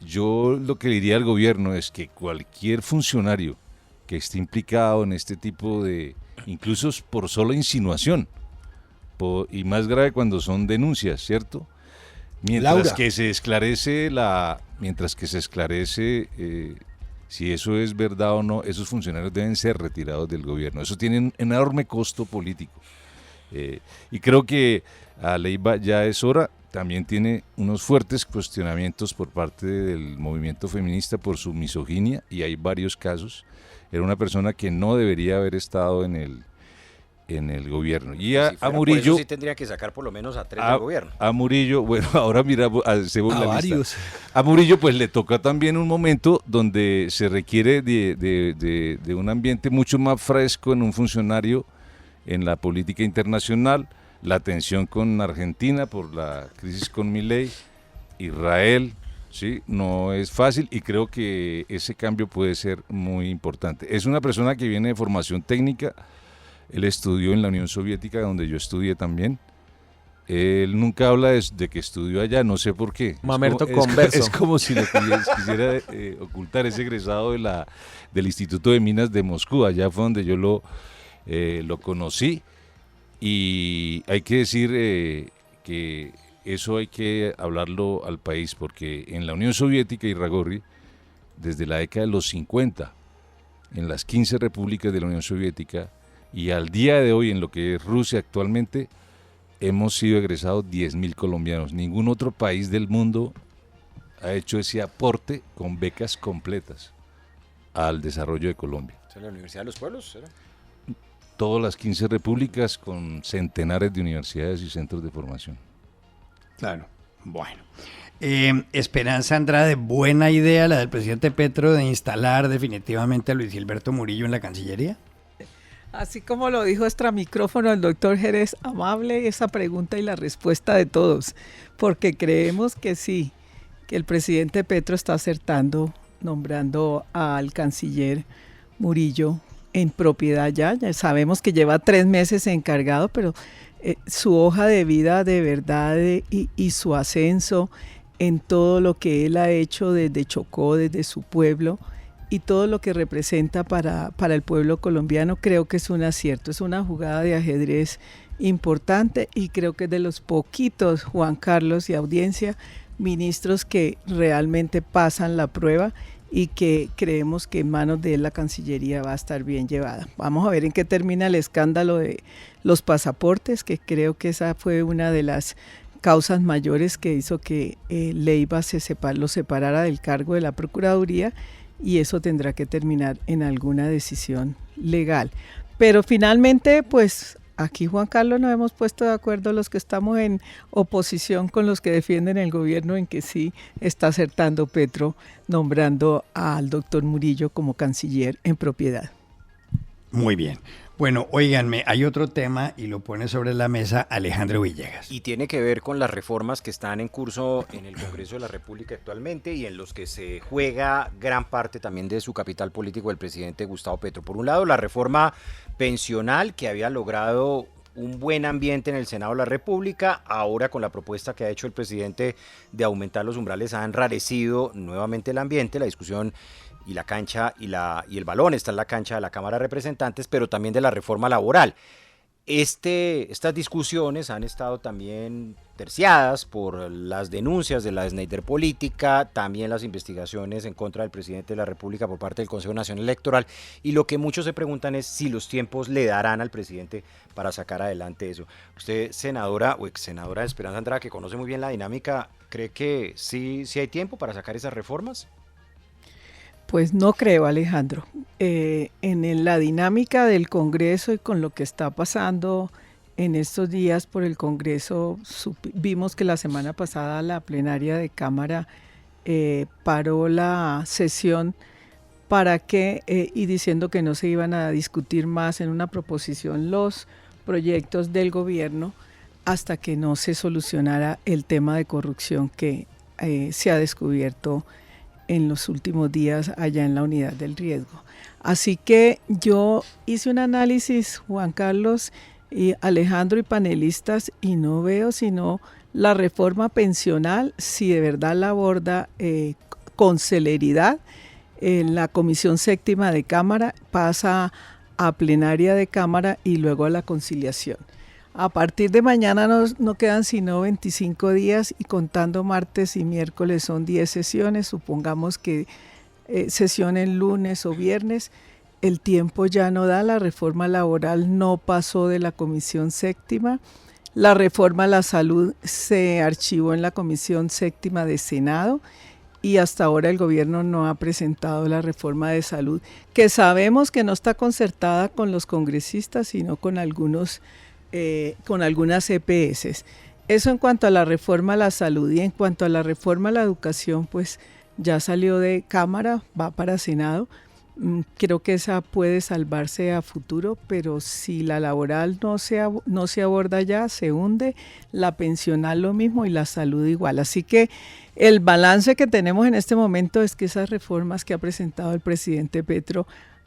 Yo lo que diría al gobierno es que cualquier funcionario que esté implicado en este tipo de, incluso por sola insinuación, y más grave cuando son denuncias, ¿cierto? Mientras que se esclarece si eso es verdad o no, esos funcionarios deben ser retirados del gobierno. Eso tiene un enorme costo político. Y creo que a Leiva ya es hora. También tiene unos fuertes cuestionamientos por parte del movimiento feminista por su misoginia, y hay varios casos. Era una persona que no debería haber estado en el gobierno. Y a Murillo... Por eso sí tendría que sacar por lo menos a 3 del gobierno. A Murillo, bueno, ahora mira, hacemos la lista. A Murillo pues le toca también un momento donde se requiere de un ambiente mucho más fresco en un funcionario en la política internacional, la tensión con Argentina por la crisis con Milei, Israel, sí, no es fácil, y creo que ese cambio puede ser muy importante. Es una persona que viene de formación técnica, él estudió en la Unión Soviética, donde yo estudié también. Él nunca habla de que estudió allá, no sé por qué. Mamerto converso. Es como si lo quisiera ocultar. Es egresado del Instituto de Minas de Moscú, allá fue donde yo lo conocí. Y hay que decir que eso hay que hablarlo al país, porque en la Unión Soviética, Irragorri, desde la década de los 50, en las 15 repúblicas de la Unión Soviética, y al día de hoy en lo que es Rusia actualmente, hemos sido egresados 10.000 colombianos. Ningún otro país del mundo ha hecho ese aporte con becas completas al desarrollo de Colombia. ¿En la Universidad de los Pueblos? ¿Será? Todas las 15 repúblicas con centenares de universidades y centros de formación. Claro, bueno. Esperanza Andrade, buena idea la del presidente Petro de instalar definitivamente a Luis Gilberto Murillo en la Cancillería. Así como lo dijo extra micrófono el doctor Jerez, amable esa pregunta y la respuesta de todos, porque creemos que sí, que el presidente Petro está acertando, nombrando al canciller Murillo en propiedad ya sabemos que lleva 3 meses encargado, pero su hoja de vida de verdad y su ascenso en todo lo que él ha hecho desde Chocó, desde su pueblo, y todo lo que representa para el pueblo colombiano, creo que es un acierto, es una jugada de ajedrez importante, y creo que es de los poquitos, Juan Carlos y audiencia, ministros que realmente pasan la prueba y que creemos que en manos de él la Cancillería va a estar bien llevada. Vamos a ver en qué termina el escándalo de los pasaportes, que creo que esa fue una de las causas mayores que hizo que Leiva lo separara del cargo de la Procuraduría, y eso tendrá que terminar en alguna decisión legal. Pero finalmente, pues aquí, Juan Carlos, nos hemos puesto de acuerdo los que estamos en oposición con los que defienden el gobierno en que sí está acertando Petro nombrando al doctor Murillo como canciller en propiedad. Muy bien. Bueno, óiganme, hay otro tema y lo pone sobre la mesa Alejandro Villegas. Y tiene que ver con las reformas que están en curso en el Congreso de la República actualmente y en los que se juega gran parte también de su capital político el presidente Gustavo Petro. Por un lado, la reforma pensional, que había logrado un buen ambiente en el Senado de la República, ahora con la propuesta que ha hecho el presidente de aumentar los umbrales ha enrarecido nuevamente el ambiente, la discusión y la cancha y el balón está en la cancha de la Cámara de Representantes, pero también de la reforma laboral. Estas discusiones han estado también terciadas por las denuncias de la Schneider Política, también las investigaciones en contra del presidente de la República por parte del Consejo Nacional Electoral, y lo que muchos se preguntan es si los tiempos le darán al presidente para sacar adelante eso. Usted, senadora o ex senadora de Esperanza Andrade, que conoce muy bien la dinámica, ¿cree que sí hay tiempo para sacar esas reformas? Pues no creo, Alejandro. En la dinámica del Congreso y con lo que está pasando en estos días por el Congreso, vimos que la semana pasada la plenaria de Cámara paró la sesión y diciendo que no se iban a discutir más en una proposición los proyectos del gobierno hasta que no se solucionara el tema de corrupción que se ha descubierto en los últimos días allá en la unidad del riesgo. Así que yo hice un análisis, Juan Carlos y Alejandro y panelistas, y no veo sino la reforma pensional, si de verdad la aborda con celeridad. La Comisión Séptima de Cámara pasa a plenaria de Cámara y luego a la conciliación. A partir de mañana no quedan sino 25 días y contando martes y miércoles son 10 sesiones. Supongamos que sesionen lunes o viernes. El tiempo ya no da, la reforma laboral no pasó de la Comisión Séptima. La reforma a la salud se archivó en la Comisión Séptima de Senado y hasta ahora el gobierno no ha presentado la reforma de salud, que sabemos que no está concertada con los congresistas, sino con algunas EPS. Eso en cuanto a la reforma a la salud, y en cuanto a la reforma a la educación, pues ya salió de Cámara, va para Senado. Creo que esa puede salvarse a futuro, pero si la laboral no se aborda ya, se hunde, la pensional lo mismo y la salud igual. Así que el balance que tenemos en este momento es que esas reformas que ha presentado el presidente Petro,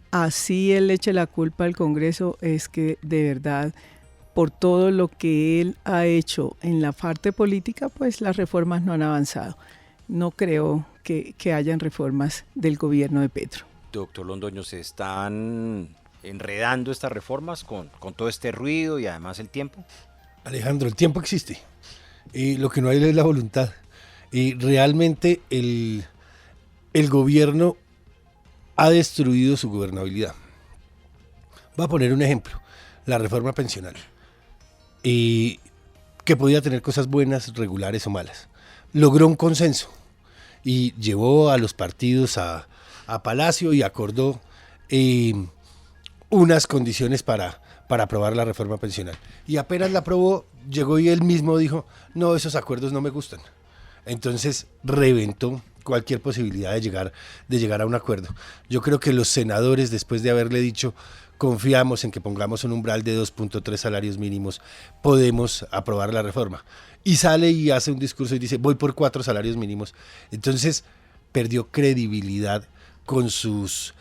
así él le eche la culpa al Congreso, es que de verdad, por todo lo que él ha hecho en la parte política, pues las reformas no han avanzado. No creo que hayan reformas del gobierno de Petro. Doctor Londoño, ¿se están enredando estas reformas con todo este ruido y además el tiempo? Alejandro, el tiempo existe. Lo que no hay es la voluntad. Realmente el gobierno ha destruido su gobernabilidad. Voy a poner un ejemplo. La reforma pensional. Que podía tener cosas buenas, regulares o malas. Logró un consenso y llevó a los partidos a Palacio y acordó unas condiciones para aprobar la reforma pensional. Y apenas la aprobó, llegó y él mismo dijo, no, esos acuerdos no me gustan. Entonces reventó cualquier posibilidad de llegar a un acuerdo. Yo creo que los senadores, después de haberle dicho, confiamos en que pongamos un umbral de 2.3 salarios mínimos, podemos aprobar la reforma. Y sale y hace un discurso y dice, voy por 4 salarios mínimos. Entonces perdió credibilidad con sus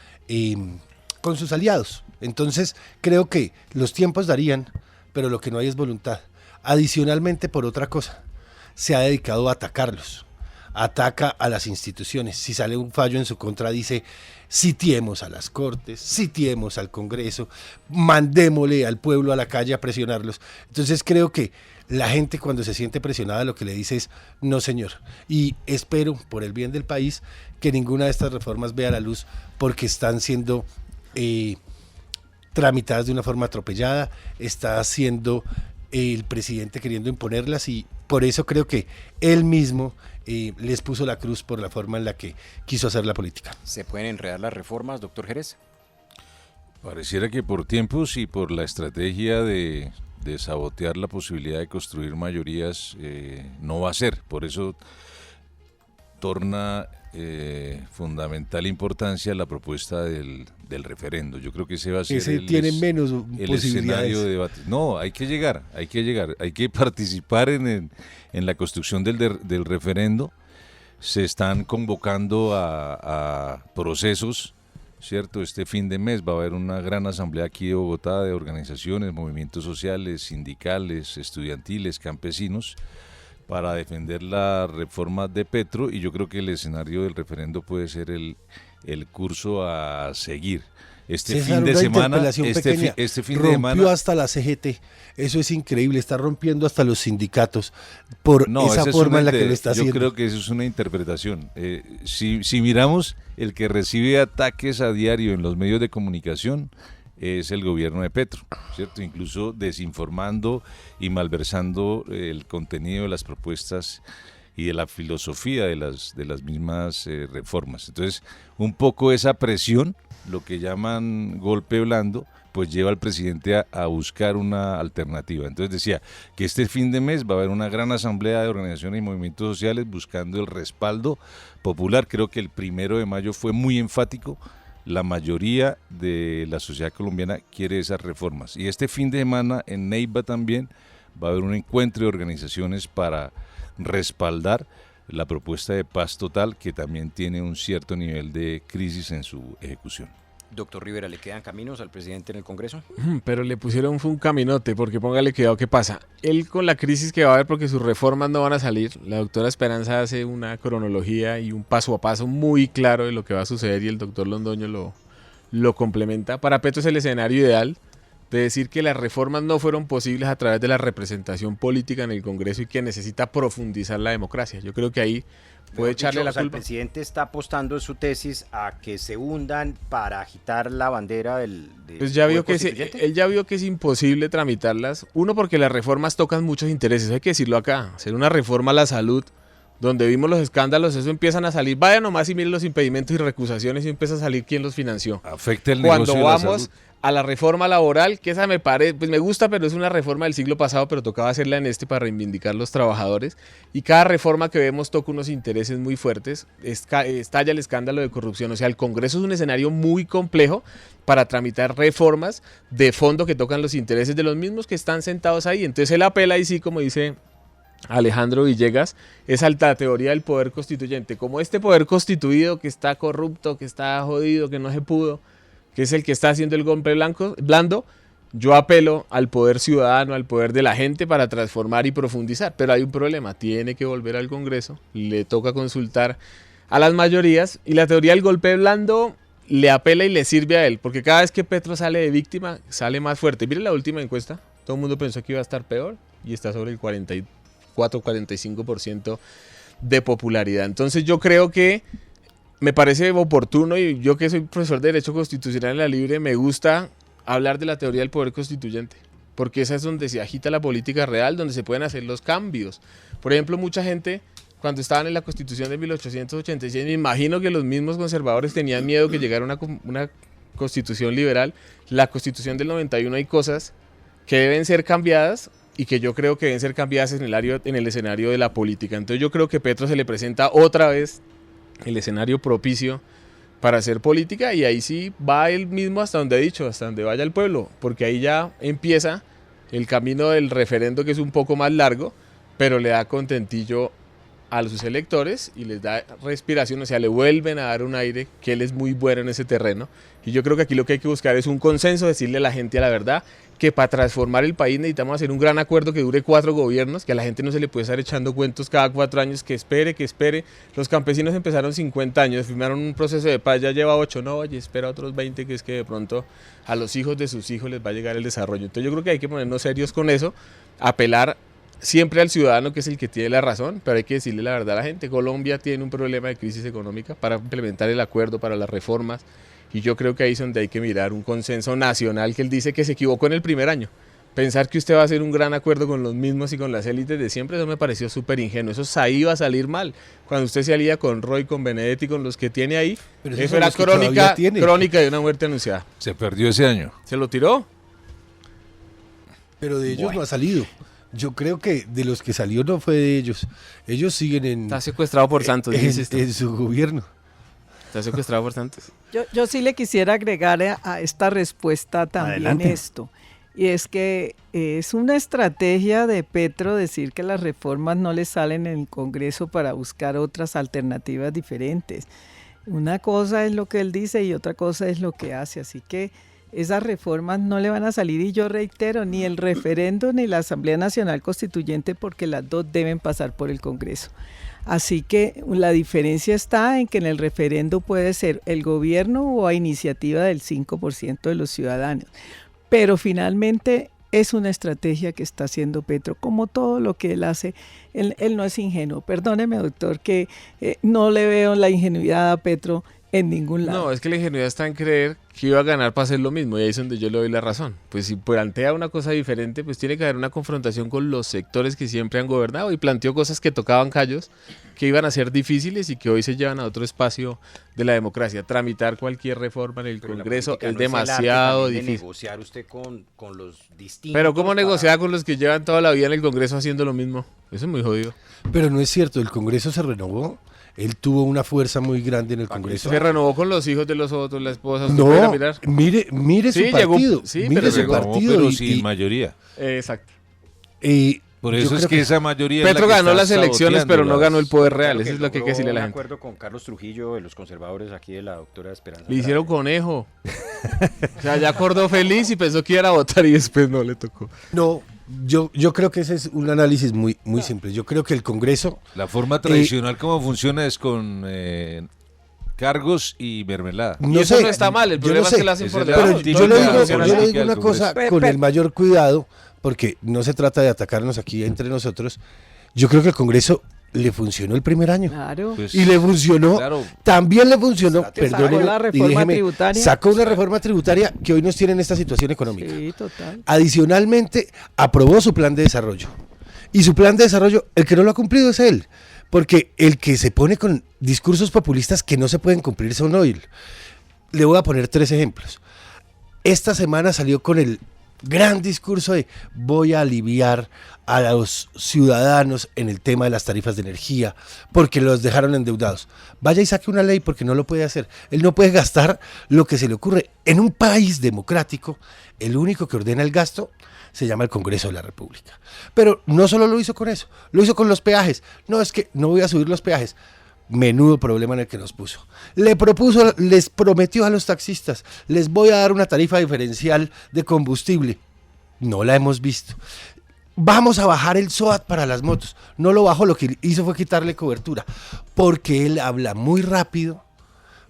aliados. Entonces creo que los tiempos darían, pero lo que no hay es voluntad. Adicionalmente, por otra cosa, se ha dedicado a atacarlos. Ataca a las instituciones. Si sale un fallo en su contra, dice, sitiemos a las Cortes, sitiemos al Congreso, mandémosle al pueblo a la calle a presionarlos. Entonces creo que la gente cuando se siente presionada lo que le dice es no señor, y espero por el bien del país que ninguna de estas reformas vea la luz porque están siendo tramitadas de una forma atropellada, está haciendo el presidente queriendo imponerlas y por eso creo que él mismo les puso la cruz por la forma en la que quiso hacer la política. ¿Se pueden enredar las reformas, doctor Jerez? Pareciera que por tiempos y por la estrategia de sabotear la posibilidad de construir mayorías no va a ser. Por eso torna fundamental importancia la propuesta del referendo. Yo creo que ese va a ser tiene menos el posibilidades. escenario de debate. No, hay que llegar, hay que participar en la construcción del referendo. Se están convocando a procesos, ¿cierto? Este fin de mes va a haber una gran asamblea aquí de Bogotá de organizaciones, movimientos sociales, sindicales, estudiantiles, campesinos, para defender la reforma de Petro, y yo creo que el escenario del referendo puede ser el curso a seguir. Este César, fin de una semana, interpelación pequeña, este fin de rompió semana, hasta la CGT, eso es increíble, está rompiendo hasta los sindicatos por esa forma en la que lo está haciendo. Yo creo que eso es una interpretación. Si miramos, el que recibe ataques a diario en los medios de comunicación es el gobierno de Petro, ¿cierto? Incluso desinformando y malversando el contenido de las propuestas y de la filosofía de las mismas reformas. Entonces, un poco esa presión, lo que llaman golpe blando, pues lleva al presidente a buscar una alternativa. Entonces decía que este fin de mes va a haber una gran asamblea de organizaciones y movimientos sociales buscando el respaldo popular. Creo que el 1 de mayo fue muy enfático. La mayoría de la sociedad colombiana quiere esas reformas. Y este fin de semana en Neiva también va a haber un encuentro de organizaciones para respaldar la propuesta de paz total, que también tiene un cierto nivel de crisis en su ejecución. Doctor Rivera, ¿le quedan caminos al presidente en el Congreso? Pero le pusieron un caminote, porque póngale cuidado qué pasa. Él con la crisis que va a haber, porque sus reformas no van a salir, la doctora Esperanza hace una cronología y un paso a paso muy claro de lo que va a suceder y el doctor Londoño lo complementa. Para Petro es el escenario ideal de decir que las reformas no fueron posibles a través de la representación política en el Congreso y que necesita profundizar la democracia. Yo creo que ahí puede echarle la culpa. El presidente está apostando en su tesis a que se hundan para agitar la bandera del pues ya vio que él ya vio que es imposible tramitarlas. Uno, porque las reformas tocan muchos intereses, hay que decirlo acá. Hacer una reforma a la salud, donde vimos los escándalos, eso empiezan a salir. Vaya nomás y miren los impedimentos y recusaciones y empieza a salir quién los financió. Afecta el negocio Cuando de la vamos salud. a la reforma laboral, que esa me parece, pues me gusta, pero es una reforma del siglo pasado, pero tocaba hacerla en para reivindicar los trabajadores. Y cada reforma que vemos toca unos intereses muy fuertes, estalla el escándalo de corrupción. O sea, el Congreso es un escenario muy complejo para tramitar reformas de fondo que tocan los intereses de los mismos que están sentados ahí. Entonces él apela ahí sí, como dice Alejandro Villegas, es a la teoría del poder constituyente. Como este poder constituido que está corrupto, que está jodido, que no se pudo, que es el que está haciendo el golpe blando, yo apelo al poder ciudadano, al poder de la gente para transformar y profundizar. Pero hay un problema, tiene que volver al Congreso, le toca consultar a las mayorías y la teoría del golpe blando le apela y le sirve a él, porque cada vez que Petro sale de víctima, sale más fuerte. Miren la última encuesta, todo el mundo pensó que iba a estar peor y está sobre el 44-45% de popularidad. Entonces yo creo que me parece oportuno, y yo que soy profesor de Derecho Constitucional en la Libre, me gusta hablar de la teoría del poder constituyente, porque esa es donde se agita la política real, donde se pueden hacer los cambios. Por ejemplo, mucha gente, cuando estaban en la Constitución de 1886, me imagino que los mismos conservadores tenían miedo que llegara una Constitución liberal. La Constitución del 91 hay cosas que deben ser cambiadas y que yo creo que deben ser cambiadas en el escenario de la política. Entonces yo creo que Petro se le presenta otra vez el escenario propicio para hacer política, y ahí sí va él mismo hasta donde ha dicho, hasta donde vaya el pueblo, porque ahí ya empieza el camino del referendo, que es un poco más largo, pero le da contentillo a sus electores y les da respiración, o sea, le vuelven a dar un aire, que él es muy bueno en ese terreno. Y yo creo que aquí lo que hay que buscar es un consenso, decirle a la gente a la verdad, que para transformar el país necesitamos hacer un gran acuerdo que dure 4 gobiernos, que a la gente no se le puede estar echando cuentos cada 4 años, que espere. Los campesinos empezaron 50 años, firmaron un proceso de paz, ya lleva 8, no, oye, espera otros 20, que es que de pronto a los hijos de sus hijos les va a llegar el desarrollo. Entonces yo creo que hay que ponernos serios con eso, apelar siempre al ciudadano, que es el que tiene la razón, pero hay que decirle la verdad a la gente. Colombia tiene un problema de crisis económica para implementar el acuerdo, para las reformas, y yo creo que ahí es donde hay que mirar un consenso nacional, que él dice que se equivocó en el primer año. Pensar que usted va a hacer un gran acuerdo con los mismos y con las élites de siempre, eso me pareció súper ingenuo. Eso ahí iba a salir mal. Cuando usted se alía con Roy, con Benedetti, con los que tiene ahí, Pero eso era crónica de una muerte anunciada. Se perdió ese año. ¿Se lo tiró? Pero de ellos no ha salido. Yo creo que de los que salió no fue de ellos. Ellos siguen en... Está secuestrado por Santos, en su gobierno. Está secuestrado por Santos. Yo sí le quisiera agregar a esta respuesta también Adelante. esto. Y es que es una estrategia de Petro decir que las reformas no le salen en el Congreso para buscar otras alternativas diferentes. Una cosa es lo que él dice y otra cosa es lo que hace. Así que esas reformas no le van a salir, y yo reitero, ni el referendo ni la Asamblea Nacional Constituyente, porque las dos deben pasar por el Congreso. Así que la diferencia está en que en el referendo puede ser el gobierno o a iniciativa del 5% de los ciudadanos. Pero finalmente es una estrategia que está haciendo Petro, como todo lo que él hace. Él no es ingenuo. Perdóneme, doctor, que no le veo la ingenuidad a Petro en ningún lado. No, es que la ingenuidad está en creer que iba a ganar para hacer lo mismo, y ahí es donde yo le doy la razón. Pues si plantea una cosa diferente, pues tiene que haber una confrontación con los sectores que siempre han gobernado, y planteó cosas que tocaban callos, que iban a ser difíciles y que hoy se llevan a otro espacio de la democracia. Tramitar cualquier reforma en el Pero la Congreso política es no el arte demasiado también de difícil. negociar usted con los distintos. Pero ¿cómo para- negociar con los que llevan toda la vida en el Congreso haciendo lo mismo? Eso es muy jodido. Pero no es cierto, el Congreso se renovó. Él tuvo una fuerza muy grande en el Congreso. Se renovó con los hijos de los otros, la esposa. ¿Usted puede ir a No, mirar? mire Sí, su llegó- partido. sí, mire pero su llegó, partido. pero y- sin y- mayoría. Exacto. y Por yo eso es creo que esa mayoría es la Petro que ganó está las elecciones, pero no saboteando ganó el las- poder real. Claro Eso es lo que hay que logró decirle a la un gente. acuerdo con Carlos Trujillo de los conservadores aquí de la doctora Esperanza. Le hicieron conejo. O sea, ya acordó feliz y pensó que iba a votar y después no le tocó. No, yo creo que ese es un análisis muy simple. Yo creo que el Congreso... La forma tradicional como funciona es con cargos y mermelada. Y eso no está mal, el yo problema no es que sé, lo hacen por Esa es debajo. la Pero política yo le digo, política yo le del digo una Congreso. cosa con el mayor cuidado, porque no se trata de atacarnos aquí entre nosotros. Yo creo que el Congreso le funcionó el primer año. Claro. Pues, Y le funcionó, claro. también le funcionó, Sacó perdónenme, la y reforma déjeme, tributaria. sacó una reforma tributaria que hoy nos tiene en esta situación económica. Sí, total. Adicionalmente, aprobó su plan de desarrollo. Y su plan de desarrollo, el que no lo ha cumplido es él. Porque el que se pone con discursos populistas que no se pueden cumplir son hoy. Le voy a poner 3 ejemplos. Esta semana salió con el gran discurso de voy a aliviar a los ciudadanos en el tema de las tarifas de energía porque los dejaron endeudados. Vaya y saque una ley porque no lo puede hacer. Él no puede gastar lo que se le ocurre. En un país democrático, el único que ordena el gasto se llama el Congreso de la República. Pero no solo lo hizo con eso, lo hizo con los peajes. No, es que no voy a subir los peajes. Menudo problema en el que nos puso. Les prometió a los taxistas, les voy a dar una tarifa diferencial de combustible. No la hemos visto. Vamos a bajar el SOAT para las motos. No lo bajó, lo que hizo fue quitarle cobertura. Porque él habla muy rápido,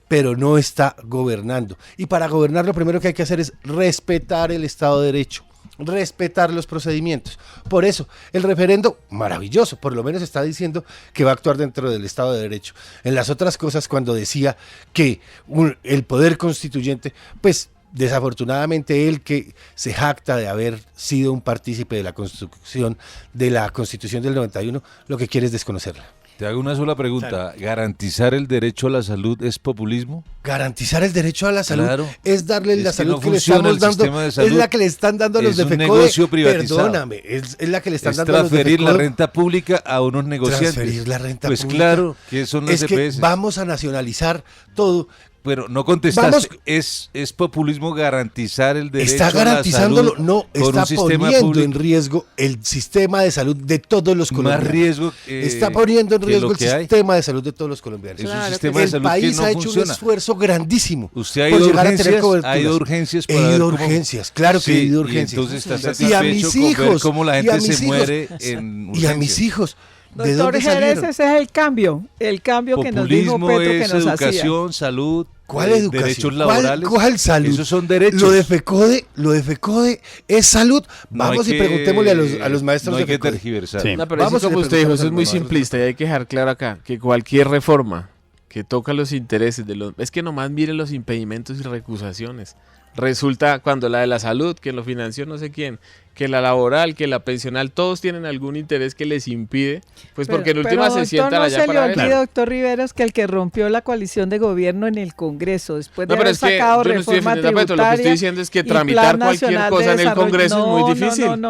pero no está gobernando. Y para gobernar lo primero que hay que hacer es respetar el Estado de Derecho, respetar los procedimientos. Por eso, el referendo, maravilloso, por lo menos está diciendo que va a actuar dentro del Estado de Derecho. En las otras cosas, cuando decía que el poder constituyente, pues desafortunadamente él que se jacta de haber sido un partícipe de la construcción de la Constitución del 91, lo que quiere es desconocerla. Te hago una sola pregunta. ¿Garantizar el derecho a la salud es populismo? Garantizar el derecho a la salud Claro. es darle Es la que salud no que le funciona estamos el dando, sistema de salud. es la que le están dando a los Es de un FECODE. negocio privatizado. Perdóname, es la que le están Es dando a los de transferir la FECODE. renta pública a unos negociantes. Transferir la renta pues pública. claro, que son las Es que EPS. vamos a nacionalizar todo. Pero no contestaste. Vamos- ¿Es populismo garantizar el derecho Está a la garantizándolo, salud no, con está un sistema poniendo público? en riesgo el sistema de salud de todos los colombianos. Más riesgo Está poniendo en que riesgo lo el que hay. sistema de salud de todos los colombianos. Es un Claro que sistema de El salud que país no ha hecho un funciona. esfuerzo grandísimo. Usted ha por ido a llegar a tener urgencias, coberturas. ha ido a urgencias He para ver ido a cómo- urgencias, claro que he Sí, ido a y urgencias. entonces está Y a satisfecho mis con ver hijos, cómo la y a gente se mis hijos, muere en y a mis urgencias. hijos. ¿De Doctor dónde Jerez, salieron? ese es el cambio que nos dijo Populismo Petro que es nos educación, salud, ¿Cuál educación? derechos ¿Cuál- laborales. ¿Cuál salud? Esos son derechos. Lo de FECODE es salud. No hay Vamos y que- preguntémosle a los maestros no hay de que FECODE. tergiversar. Sí. No, pero Vamos eso, y le como usted dijo, preguntamos eso es a muy los maestros. simplista y hay que dejar claro acá que cualquier reforma que toca los intereses de los... Es que nomás miren los impedimentos y recusaciones. Resulta cuando la de la salud, que lo financió no sé quién, que la laboral, que la pensional, todos tienen algún interés que les impide, pues porque en última se sientan no allá se le para ver. olvide, doctor Riveros, que el que rompió la coalición de gobierno en el Congreso, después de No, pero haber es que sacado yo no estoy reforma defendiendo a Petro, lo que estoy tributaria diciendo es que y tramitar Plan cualquier Nacional cosa de en el Desarrollo. Congreso es muy difícil.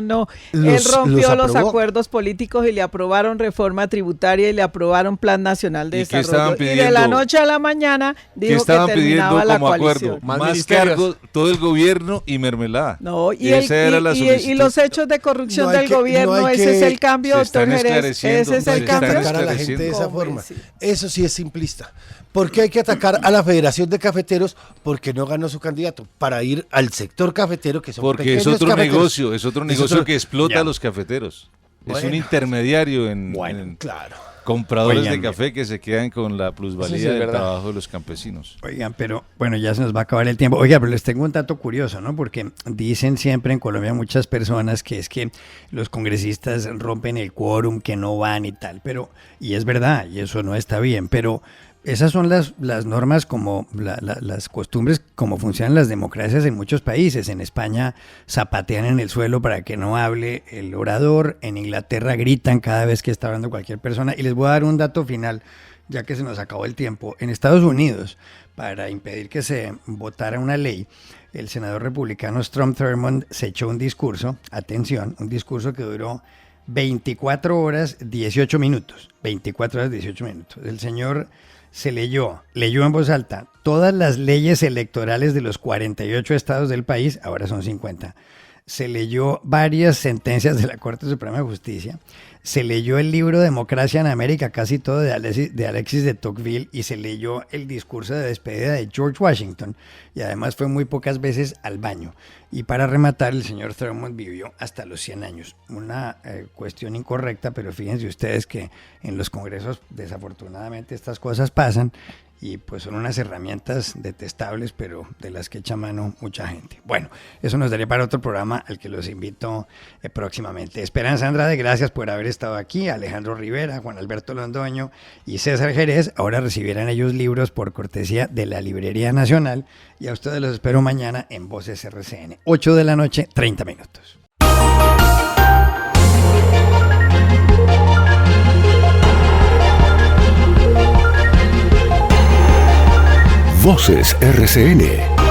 No. Él Los rompió los aprobó. acuerdos políticos y le aprobaron reforma tributaria y le aprobaron Plan Nacional de ¿Y qué estaban Desarrollo. Y de pidiendo? la noche a la mañana ¿Qué dijo que estaban pidiendo terminaba la como coalición. acuerdo? Más Más ministerios. cargo, todo el gobierno y mermelada. No, y Esa era la y solicitud. los hechos de corrupción No hay del que- gobierno, no hay ese que- es el cambio, se doctor están Jerez. esclareciendo, Ese es no el se cambio. están Atacar a la gente de esa ¿Cómo forma. es? Sí. Eso sí es simplista. ¿Por qué hay que atacar a la Federación de Cafeteros? Porque no ganó su candidato. Para ir al sector cafetero, que son Porque es pequeños otro cafeteros. negocio, es otro negocio otro- que explota Ya. a los cafeteros. Es Bueno. un intermediario en Claro. compradores Oigan, de café que se quedan con la Eso sí plusvalía es del verdad. trabajo de los campesinos. Oigan, pero bueno, ya se nos va a acabar el tiempo. Oiga, pero les tengo un dato curioso, ¿no? Porque dicen siempre en Colombia muchas personas que es que los congresistas rompen el quórum, que no van y tal, pero, y es verdad, y eso no está bien, pero esas son las normas como las costumbres, como funcionan las democracias en muchos países. En España zapatean en el suelo para que no hable el orador, en Inglaterra gritan cada vez que está hablando cualquier persona. Y les voy a dar un dato final, ya que se nos acabó el tiempo. En Estados Unidos, para impedir que se votara una ley, el senador republicano Strom Thurmond se echó un discurso, atención, un discurso que duró 24 horas 18 minutos. 24 horas 18 minutos. El señor se leyó en voz alta todas las leyes electorales de los 48 estados del país, ahora son 50. Se leyó varias sentencias de la Corte Suprema de Justicia, se leyó el libro Democracia en América, casi todo de Alexis de Tocqueville, y se leyó el discurso de despedida de George Washington, y además fue muy pocas veces al baño. Y para rematar, el señor Thurmond vivió hasta los 100 años. Una cuestión incorrecta, pero fíjense ustedes que en los congresos desafortunadamente estas cosas pasan, y pues son unas herramientas detestables, pero de las que echa mano mucha gente. Bueno, eso nos daría para otro programa al que los invito próximamente. Esperanza Andrade, gracias por haber estado aquí. Alejandro Rivera, Juan Alberto Londoño y César Jerez. Ahora recibirán ellos libros por cortesía de la Librería Nacional, y a ustedes los espero mañana en Voces RCN. 8 de la noche, 30 minutos. Voces RCN.